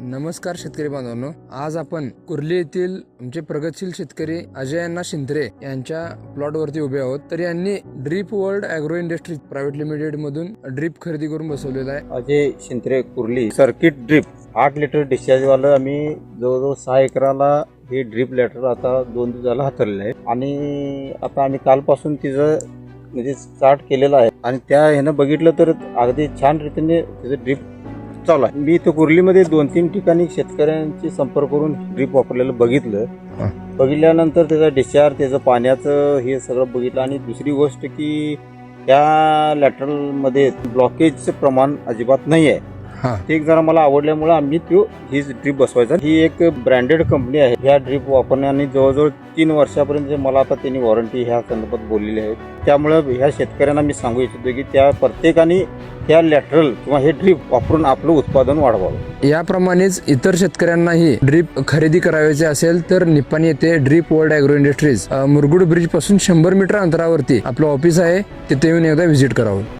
नमस्कार शेतकरी बांधवांनो, आज आपण कुर्ली येथील आमचे प्रगतशील शेतकरी अजय अण्णा शिंत्रे यांच्या प्लॉट वरती उभे आहोत. तर यांनी drip world agro industries private limited मधून ड्रीप खरेदी करून बसवलेला आहे. Ajay Shintre Kurli circuit drip 8 litre discharge वाला आम्ही जवळजवळ 6 एकराला हे ड्रीप लेटर आता 2 दिवसाला हाताळलेलं आहे आणि आता आम्ही कालपासून तिचं म्हणजे स्टार्ट केलेलं आहे आणि त्या ह्यानं बघितलं तर अगदी छान रीतीने तिचं ड्रीप चालू आहे. मी इथं कुर्लीमध्ये 2-3 ठिकाणी शेतकऱ्यांशी संपर्क करून ड्रीप वापरलेलं बघितल्यानंतर त्याचा डिस्चार्ज त्याचं पाण्याचं हे सगळं बघितलं आणि दुसरी गोष्ट की त्या लॅटरलमध्ये ब्लॉकेजचं प्रमाण अजिबात नाही आहे. ते एक जरा मला आवडल्यामुळे आम्ही ही ड्रीप बसवायचा. ही एक ब्रँडेड कंपनी आहे. ह्या ड्रीप वापरण्याने जवळजवळ 3 वर्षापर्यंत मला आता त्यांनी वॉरंटी ह्या संदर्भात बोललेली आहे. त्यामुळे ह्या शेतकऱ्यांना मी सांगू इच्छितो की त्या प्रत्येकाने ह्या लॅटरल किंवा हे ड्रीप वापरून आपलं उत्पादन वाढवावं. याप्रमाणेच इतर शेतकऱ्यांनाही ड्रीप खरेदी करायचे असेल तर निपाणी येथे drip world agro industries Murgud bridge पासून 100 मीटर अंतरावरती आपलं ऑफिस आहे. तिथे येऊन एकदा व्हिजिट करावं.